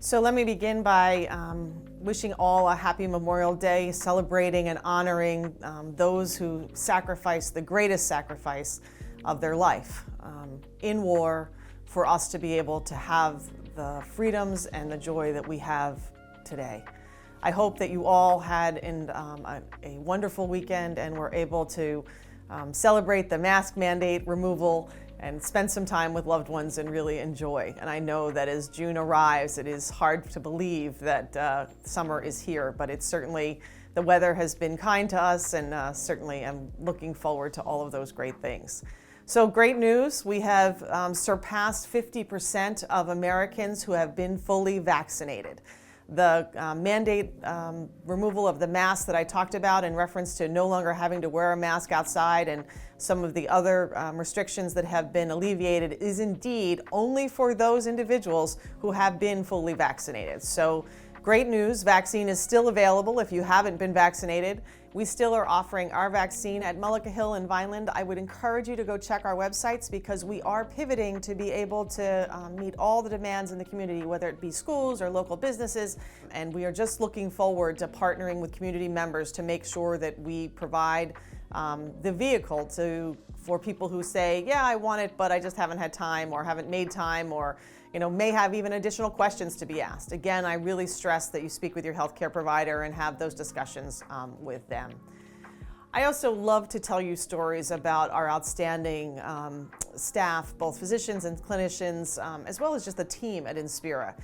So let me begin by wishing all a happy Memorial Day, celebrating and honoring those who sacrificed the greatest sacrifice of their life in war for us to be able to have the freedoms and the joy that we have today. I hope that you all had a wonderful weekend and were able to celebrate the mask mandate removal and spend some time with loved ones and really enjoy. And I know that as June arrives, it is hard to believe that summer is here, but it's certainly, the weather has been kind to us, and certainly I'm looking forward to all of those great things. So great news, we have surpassed 50% of Americans who have been fully vaccinated. The mandate removal of the mask that I talked about in reference to no longer having to wear a mask outside and some of the other restrictions that have been alleviated is indeed only for those individuals who have been fully vaccinated. So great news, vaccine is still available if you haven't been vaccinated. We still are offering our vaccine at Mullica Hill and Vineland. I would encourage you to go check our websites because we are pivoting to be able to meet all the demands in the community, whether it be schools or local businesses. And we are just looking forward to partnering with community members to make sure that we provide the vehicle for people who say, yeah, I want it, but I just haven't had time or haven't made time, or may have even additional questions to be asked. Again, I really stress that you speak with your healthcare provider and have those discussions with them. I also love to tell you stories about our outstanding staff, both physicians and clinicians, as well as just the team at Inspira.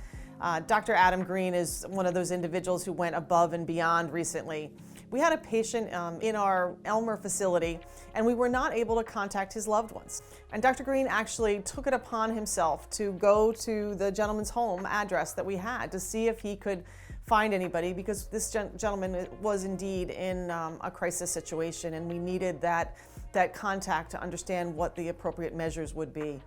Dr. Adam Green is one of those individuals who went above and beyond recently. We had a patient in our Elmer facility, and we were not able to contact his loved ones. And Dr. Green actually took it upon himself to go to the gentleman's home address that we had to see if he could find anybody, because this gentleman was indeed in a crisis situation, and we needed that contact to understand what the appropriate measures would be.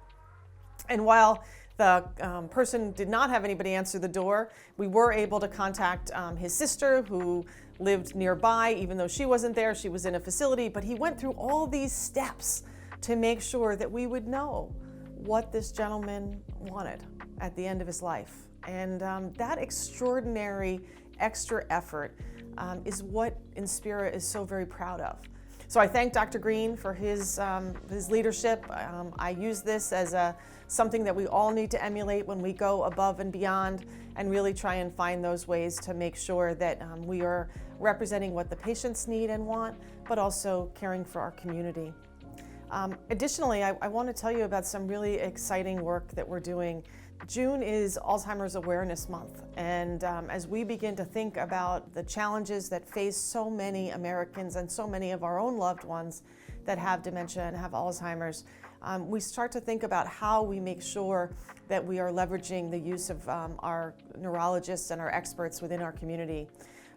And while the person did not have anybody answer the door, we were able to contact his sister, who lived nearby. Even though she wasn't there, she was in a facility, but he went through all these steps to make sure that we would know what this gentleman wanted at the end of his life. And that extraordinary extra effort is what Inspira is so very proud of. So I thank Dr. Green for his leadership. I use this as something that we all need to emulate when we go above and beyond and really try and find those ways to make sure that we are representing what the patients need and want, but also caring for our community. Additionally, I want to tell you about some really exciting work that we're doing. June is Alzheimer's Awareness Month, and as we begin to think about the challenges that face so many Americans and so many of our own loved ones that have dementia and have Alzheimer's, we start to think about how we make sure that we are leveraging the use of our neurologists and our experts within our community.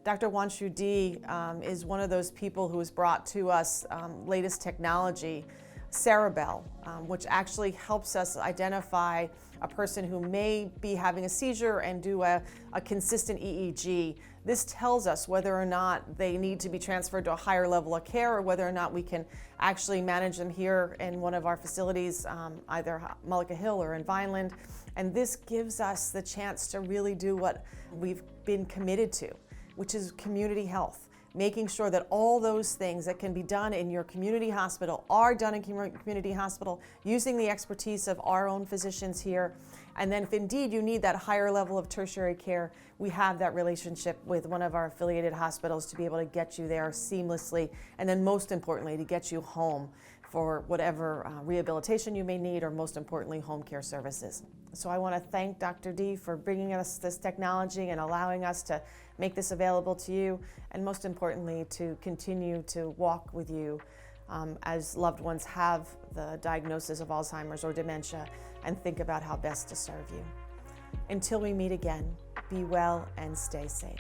Dr. Wanshu D is one of those people who has brought to us latest technology, Cerebell, which actually helps us identify a person who may be having a seizure and do a consistent EEG. This tells us whether or not they need to be transferred to a higher level of care, or whether or not we can actually manage them here in one of our facilities, either Mullica Hill or in Vineland. And this gives us the chance to really do what we've been committed to, which is community health. Making sure that all those things that can be done in your community hospital are done in community hospital, using the expertise of our own physicians here. And then if indeed you need that higher level of tertiary care, we have that relationship with one of our affiliated hospitals to be able to get you there seamlessly, and then most importantly, to get you home for whatever rehabilitation you may need, or most importantly, home care services. So I want to thank Dr. D for bringing us this technology and allowing us to make this available to you, and most importantly, to continue to walk with you as loved ones have the diagnosis of Alzheimer's or dementia, and think about how best to serve you. Until we meet again, be well and stay safe.